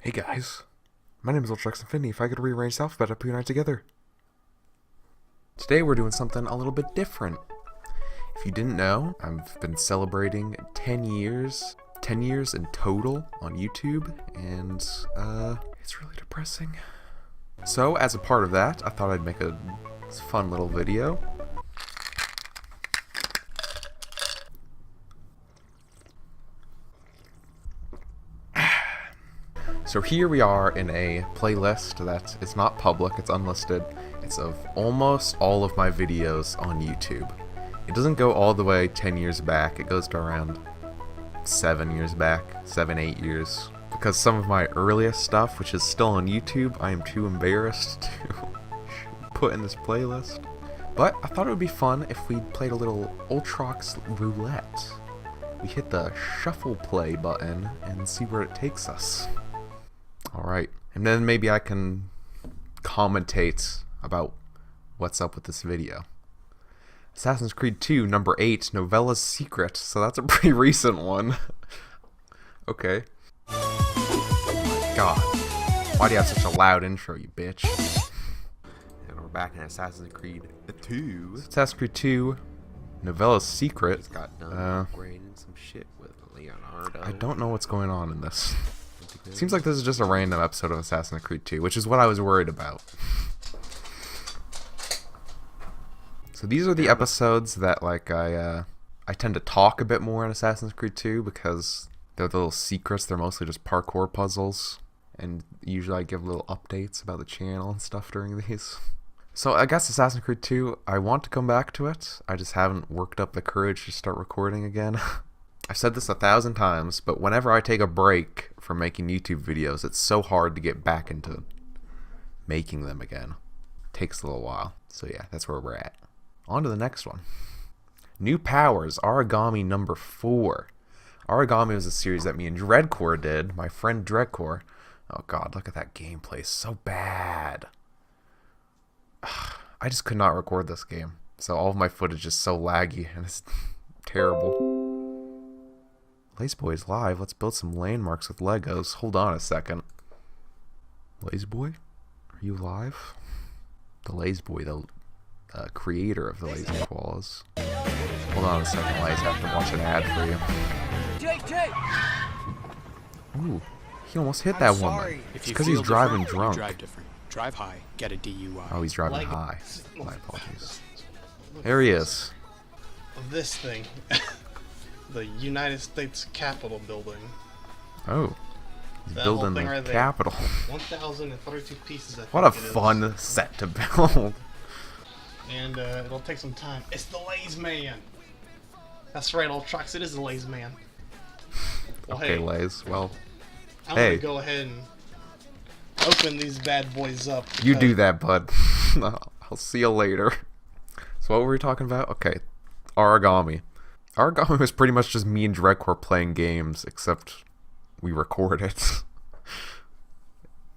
Hey guys, my name is Ultrox Infinity. If I could rearrange the alphabet, I'd put you and I together. Today we're doing something a little bit different. If you didn't know, I've been celebrating 10 years in total on YouTube, and it's really depressing. So as a part of that, I thought I'd make a fun little video. So here we are in a playlist that is not public, it's unlisted. It's of almost all of my videos on YouTube. It doesn't go all the way 10 years back, it goes to around 7 years back, 8 years. Because some of my earliest stuff, which is still on YouTube, I am too embarrassed to put in this playlist. But I thought it would be fun if we played a little Ultrox Roulette. We hit the shuffle play button and see where it takes us. Alright, and then maybe I can commentate about what's up with this video. Assassin's Creed 2, number 8, Novella's Secret. So that's a pretty recent one. Okay. Oh my god. Why do you have such a loud intro, you bitch? And we're back in Assassin's Creed 2. Assassin's Creed 2, Novella's Secret. He's got done upgrading some shit with Leonardo. I don't know what's going on in this. Seems like this is just a random episode of Assassin's Creed 2, which is what I was worried about. So these are the episodes that I tend to talk a bit more in Assassin's Creed 2 because they're the little secrets. They're mostly just parkour puzzles, and usually I give little updates about the channel and stuff during these. So I guess Assassin's Creed 2, I want to come back to it. I just haven't worked up the courage to start recording again. I've said this 1,000 times, but whenever I take a break from making YouTube videos, it's so hard to get back into making them again. It takes a little while. So yeah, that's where we're at. On to the next one. New Powers, Origami number 4. Origami was a series that me and Dreadcore did. My friend Dreadcore. Oh god, look at that gameplay. So bad. I just could not record this game. So all of my footage is so laggy and it's terrible. Lazeboy is live. Let's build some landmarks with Legos. Hold on a second. Lazeboy? Are you live? The Lazeboy, the creator of the Lazy KOALAS. Hold on a second, Laze. I have to watch an ad for you. Ooh, he almost hit that woman. It's because he's driving drunk. Drive different. Drive high. Get a DUI. Oh, he's driving high. My apologies. There he is. This thing. The United States Capitol building. Oh, he's That building whole thing the right there. Capitol. 1,032 pieces. I What a think it is. fun set to build. And it'll take some time. It's the Laze Man. That's right, Ultrox. It is the Laze Man. Well, Okay, hey, Laze. Well, I'm hey. gonna go ahead and open these bad boys up. you because do that, bud. I'll see you later. So what were we talking about? Okay, Origami. Origami was pretty much just me and Dreadcore playing games, except we recorded.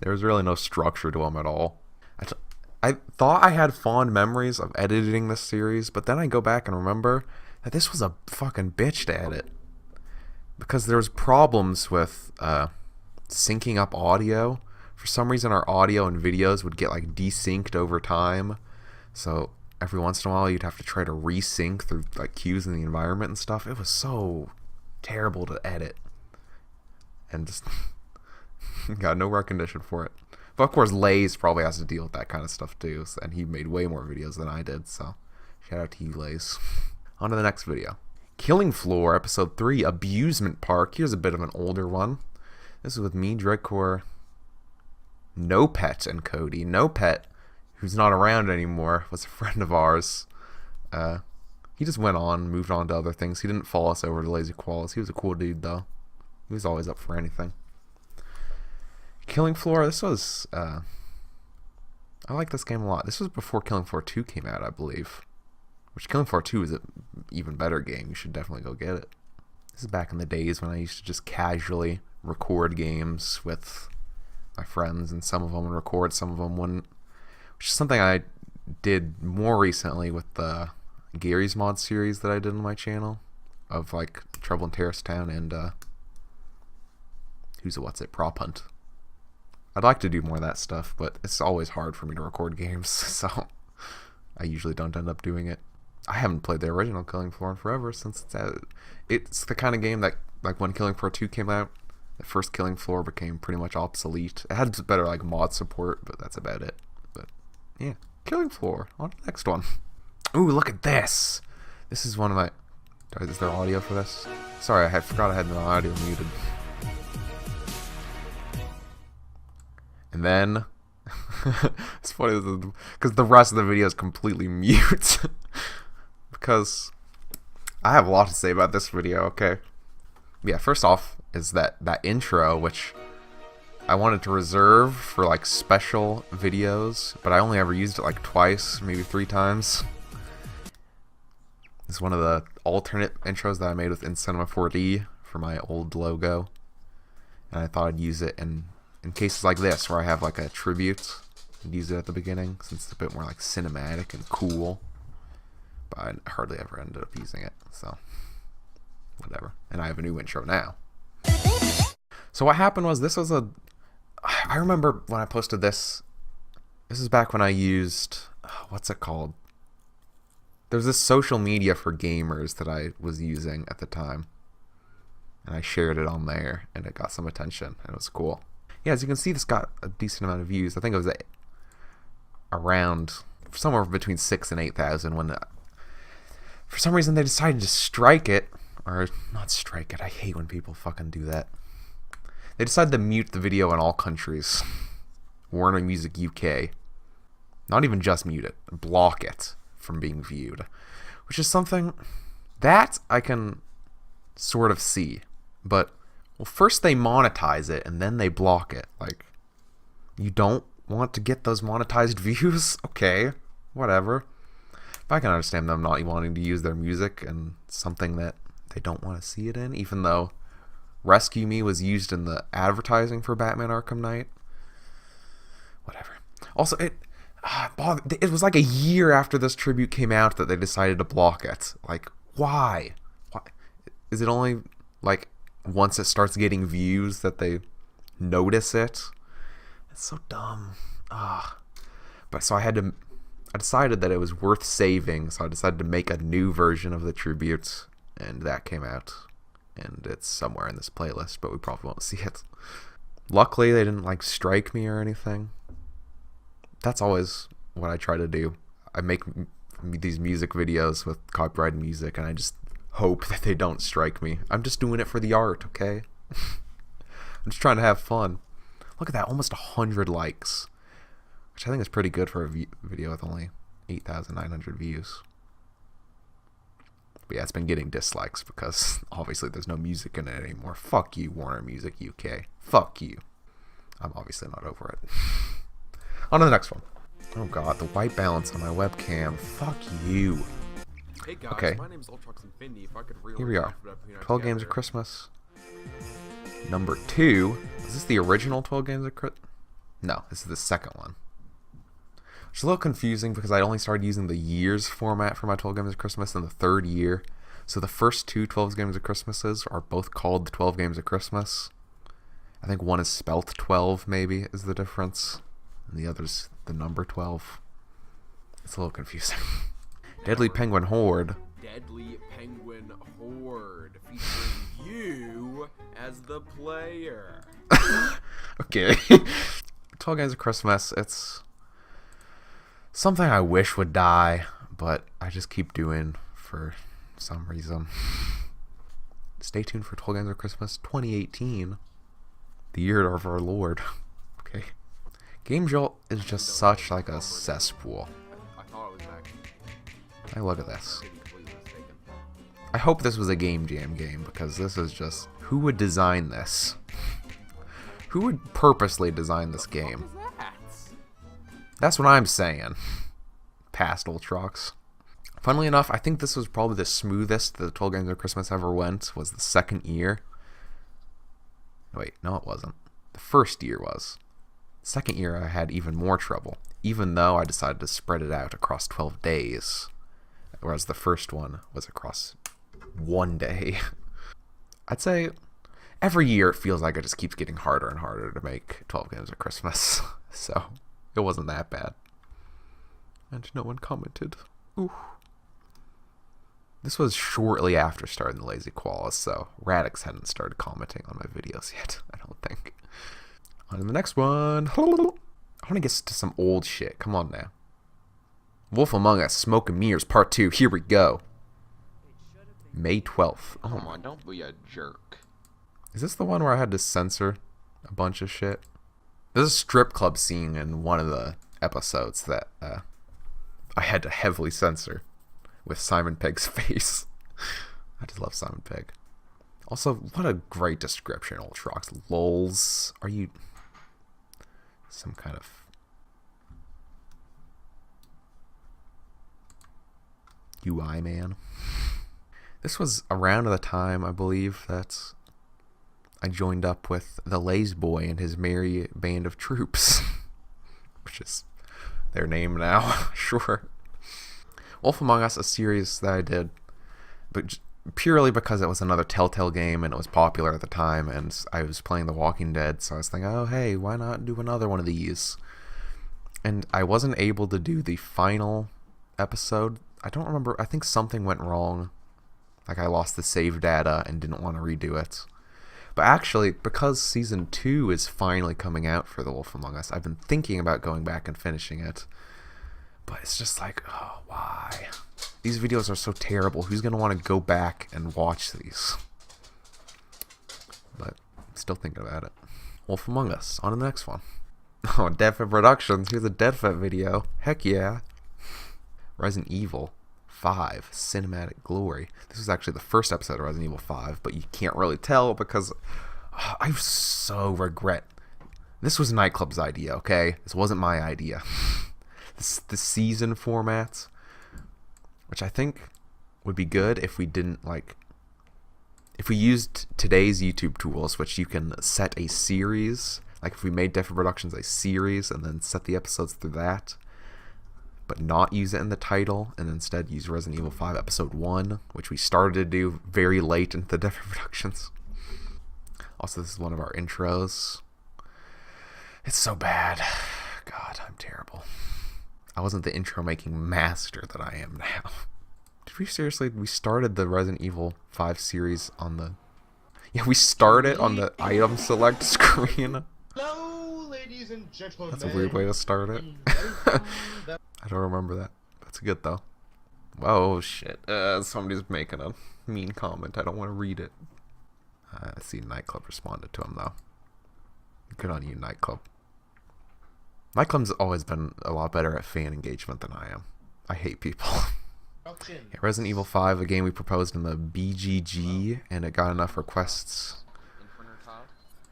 There was really no structure to them at all. I thought I had fond memories of editing this series, but then I go back and remember that this was a fucking bitch to edit. Because there was problems with syncing up audio. For some reason our audio and videos would get like desynced over time. So every once in a while you'd have to try to resync through like cues in the environment and stuff. It was so terrible to edit. And just got no recognition for it. But of course Laze probably has to deal with that kind of stuff too. And he made way more videos than I did. So shout out to you, Laze. On to the next video. Killing Floor, episode 3, Abusement Park. Here's a bit of an older one. This is with me, Dreadcore, No Pet, and Cody. No Pet, who's not around anymore, was a friend of ours. He just went on, moved on to other things. He didn't follow us over to Lazy KOALAS. He was a cool dude, though. He was always up for anything. Killing Floor, this was, I like this game a lot. This was before Killing Floor 2 came out, I believe. Which Killing Floor 2 is an even better game. You should definitely go get it. This is back in the days when I used to just casually record games with my friends, and some of them would record, some of them wouldn't. Which is something I did more recently with the Gary's Mod series that I did on my channel. Of like Trouble in Terrace Town and Who's a What's It? Prop Hunt. I'd like to do more of that stuff, but it's always hard for me to record games, so I usually don't end up doing it. I haven't played the original Killing Floor in forever since it's out. It's the kind of game that, like, when Killing Floor 2 came out, the first Killing Floor became pretty much obsolete. It had better, like, mod support, but that's about it. But, yeah. Killing Floor. On to the next one. Ooh, look at this! This is one of my... Is there audio for this? Sorry, I forgot I had my audio muted. And then... it's funny, because the rest of the video is completely mute. Because I have a lot to say about this video, okay? Yeah, first off is that intro, which I wanted to reserve for, like, special videos, but I only ever used it, like, twice, maybe 3 times. It's one of the alternate intros that I made with Cinema 4D for my old logo. And I thought I'd use it in cases like this, where I have, like, a tribute. I'd use it at the beginning, since it's a bit more, like, cinematic and cool. But I hardly ever ended up using it, so whatever. And I have a new intro now. So what happened was, this was I remember when I posted this. This is back when I used, what's it called? There's this social media for gamers that I was using at the time. And I shared it on there, and it got some attention, and it was cool. Yeah, as you can see, this got a decent amount of views. I think it was around somewhere between 6,000 and 8,000 when for some reason they decided to strike it. Or not strike it, I hate when people fucking do that. They decided to mute the video in all countries. Warner Music UK. Not even just mute it, block it from being viewed. Which is something that I can sort of see. But, well, first they monetize it and then they block it. Like, you don't want to get those monetized views? Okay, whatever. But I can understand them not wanting to use their music in something that they don't want to see it in, even though Rescue Me was used in the advertising for Batman Arkham Knight. Whatever. Also, it was like a year after this tribute came out that they decided to block it. Like, why? Is it only, like, once it starts getting views that they notice it? It's so dumb. But so I decided that it was worth saving, so I decided to make a new version of the tribute, and that came out. And it's somewhere in this playlist, but we probably won't see it. Luckily, they didn't, like, strike me or anything. That's always what I try to do. I make these music videos with copyrighted music, and I just hope that they don't strike me. I'm just doing it for the art, okay? I'm just trying to have fun. Look at that, almost 100 likes. Which I think is pretty good for a video with only 8,900 views. But yeah, it's been getting dislikes because obviously there's no music in it anymore. Fuck you, Warner Music UK. Fuck you. I'm obviously not over it. On to the next one. Oh god, the white balance on my webcam. Fuck you. Hey guys, Okay. my name's Ultrox Infinity. If I could Here we are. put up here 12 Games of Christmas. Number 2. Is this the original 12 Games of Christmas? No, this is the second one. It's a little confusing because I only started using the years format for my 12 Games of Christmas in the 3rd year. So the first 2 12 Games of Christmases are both called the 12 Games of Christmas. I think one is spelt 12, maybe, is the difference. And the other's the number 12. It's a little confusing. Deadly Penguin Horde. Deadly Penguin Horde, featuring you as the player. Okay. 12 Games of Christmas, it's something I wish would die, but I just keep doing for some reason. Stay tuned for 12 Games of Christmas 2018, the year of our Lord. Okay. Game Jolt is just such like a cesspool. I thought it was back. Hey, look at this. Could be completely mistaken. I hope this was a Game Jam game, because this is just... Who would design this? Who would purposely design this game? What is that? That's what I'm saying. Past Ultrox. Funnily enough, I think this was probably the smoothest the 12 Games of Christmas ever went, was the 2nd year. Wait, no it wasn't. The 1st year was. 2nd year I had even more trouble, even though I decided to spread it out across 12 days. Whereas the first one was across 1 day. I'd say, every year it feels like it just keeps getting harder and harder to make 12 games at Christmas. So it wasn't that bad. And no one commented. Ooh. This was shortly after starting the Lazy Koalas, so Radix hadn't started commenting on my videos yet, I don't think. On to the next one. I want to get to some old shit. Come on now. Wolf Among Us, Smoke and Mirrors Part 2. Here we go. May 12th. Oh Come my. on, don't be a jerk. Is this the one where I had to censor a bunch of shit? There's a strip club scene in one of the episodes that I had to heavily censor with Simon Pegg's face. I just love Simon Pegg. Also, what a great description, Ultrox. Lols. Are you some kind of UI man? This was around the time, I believe, that I joined up with the Lazy Boy and his merry band of troops. Which is their name now, sure. Wolf Among Us, a series that I did, but purely because it was another Telltale game and it was popular at the time, and I was playing The Walking Dead, so I was thinking, oh hey, why not do another one of these? And I wasn't able to do the final episode. I don't remember, I think something went wrong. Like I lost the save data and didn't want to redo it. But actually, because Season 2 is finally coming out for The Wolf Among Us, I've been thinking about going back and finishing it. But it's just like, oh, why? These videos are so terrible. Who's going to want to go back and watch these? But I'm still thinking about it. Wolf Among Us. On to the next one. Oh, Deadfit Productions. Here's a Deadfit video. Heck yeah. Resident Evil 5 Cinematic Glory. This was actually the first episode of Resident Evil 5, but you can't really tell because I so regret. This was Nightclub's idea, okay? This wasn't my idea. The season formats, which I think would be good if we didn't if we used today's YouTube tools, which you can set a series, like if we made Deadfit Productions a series and then set the episodes through that, but not use it in the title and instead use Resident Evil 5 Episode 1, which we started to do very late into the Deadfit Productions. Also, this is one of our intros. It's so bad. God, I'm terrible. I wasn't the intro making master that I am now. Did we seriously? We started the Resident Evil 5 series on the... Yeah, we started on the item select screen. Hello, ladies and gentlemen. That's a weird way to start it. I don't remember that. That's good though. Whoa, shit. Somebody's making a mean comment. I don't want to read it. I see Nightclub responded to him though. Good on you, Nightclub. Nightclub's always been a lot better at fan engagement than I am. I hate people. Yeah, Resident Evil 5, a game we proposed in the BGG, and it got enough requests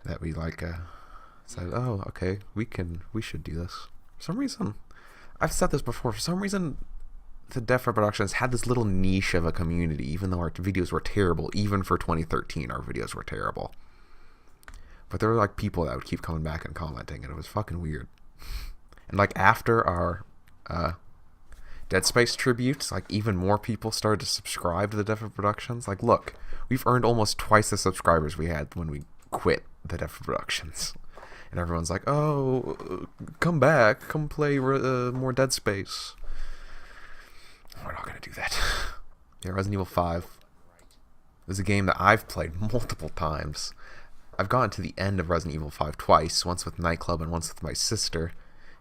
that we said, oh, okay, we should do this. For some reason, I've said this before, for some reason, the Deadfit Productions had this little niche of a community, even though our videos were terrible. Even for 2013, our videos were terrible. But there were people that would keep coming back and commenting, and it was fucking weird. And after our Dead Space tribute, even more people started to subscribe to the Deadfit Productions. Look, we've earned almost twice the subscribers we had when we quit the Deadfit Productions. And everyone's like, oh, come back, come play more Dead Space. We're not going to do that. Yeah, Resident Evil 5 is a game that I've played multiple times. I've gotten to the end of Resident Evil 5 twice, once with Nightclub and once with my sister.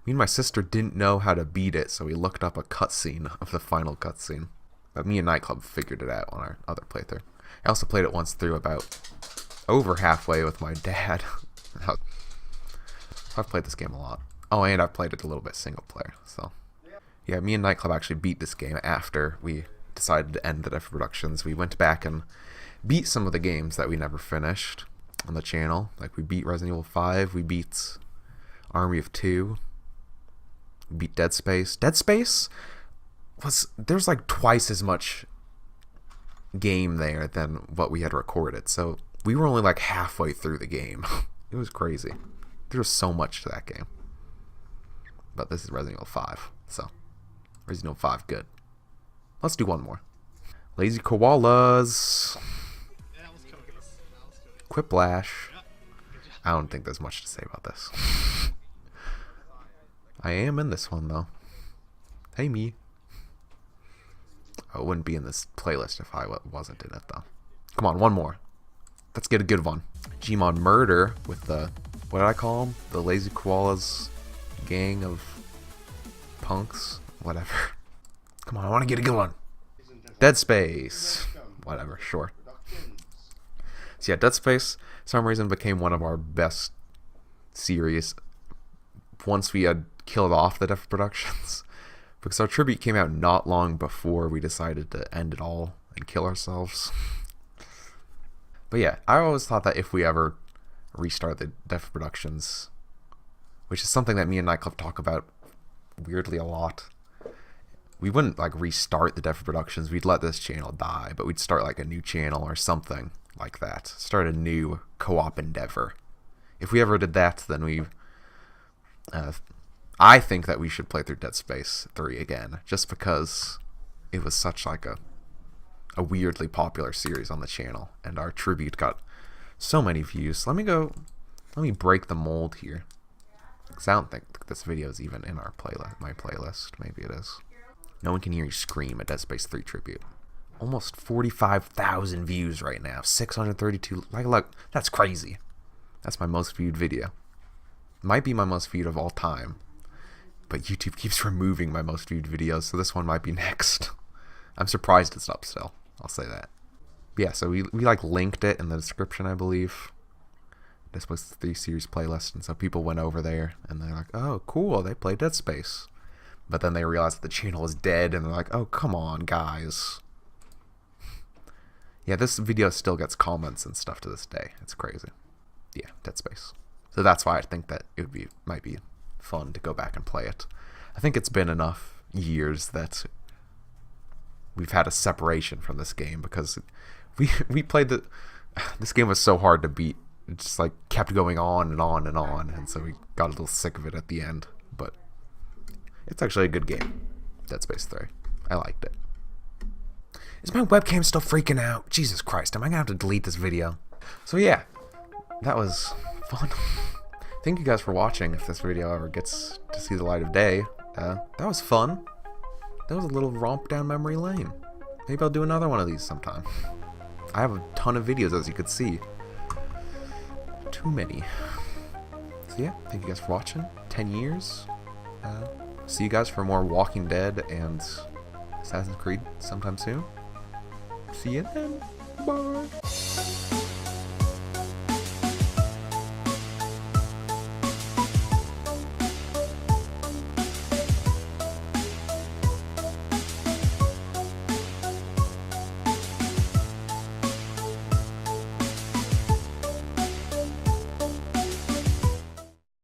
Me and my sister didn't know how to beat it, so we looked up a cutscene of the final cutscene. But me and Nightclub figured it out on our other playthrough. I also played it once through about over halfway with my dad. I've played this game a lot. Oh, and I've played it a little bit single player, so. Yeah, me and Nightclub actually beat this game after we decided to end the Deadfit Productions. We went back and beat some of the games that we never finished on the channel. We beat Resident Evil 5, we beat Army of Two, we beat Dead Space. Dead Space there's twice as much game there than what we had recorded, so we were only halfway through the game. It was crazy. There was so much to that game. But this is Resident Evil 5, so Resident Evil 5, good. Let's do one more. Lazy Koalas. Quiplash. I don't think there's much to say about this. I am in this one though. Hey me. I wouldn't be in this playlist if I wasn't in it though. Come on, one more. Let's get a good one. Gmod Murder with the, what did I call them? The Lazy Koalas gang of punks? Whatever. Come on, I want to get a good one. Dead Space. Whatever, sure. So yeah, Dead Space, for some reason, became one of our best series once we had killed off the Def Productions. Because our tribute came out not long before we decided to end it all and kill ourselves. But yeah, I always thought that if we ever restart the Def Productions, which is something that me and Nightclub talk about weirdly a lot, we wouldn't like restart the Def Productions, we'd let this channel die, but we'd start like a new channel or something like that. Start a new co-op endeavor. If we ever did that, then I think that we should play through Dead Space 3 again, just because it was such like a weirdly popular series on the channel, and our tribute got so many views. Let me break the mold here, because I don't think this video is even in our my playlist. Maybe it is. No one can hear you scream at Dead Space 3 tribute. Almost 45,000 views right now. 632. Like, look, that's crazy. That's my most viewed video. Might be my most viewed of all time, but YouTube keeps removing my most viewed videos, so this one might be next. I'm surprised it's up still. I'll say that. Yeah, so we like linked it in the description, I believe. This was the 3 series playlist, and so people went over there and they're like, oh, cool, they play Dead Space. But then they realized that the channel is dead, and they're like, oh, come on, guys. Yeah, this video still gets comments and stuff to this day. It's crazy. Yeah, Dead Space. So that's why I think that it might be fun to go back and play it. I think it's been enough years that we've had a separation from this game, because we played this game was so hard to beat. It just like kept going on and on and on, and so we got a little sick of it at the end. But it's actually a good game, Dead Space 3. I liked it. Is my webcam still freaking out? Jesus Christ, am I gonna have to delete this video? So yeah, that was fun. Thank you guys for watching. If this video ever gets to see the light of day, that was fun. That was a little romp down memory lane. Maybe I'll do another one of these sometime. I have a ton of videos, as you could see. Too many. So yeah, thank you guys for watching. 10 years. See you guys for more Walking Dead and Assassin's Creed sometime soon. See you then. Bye.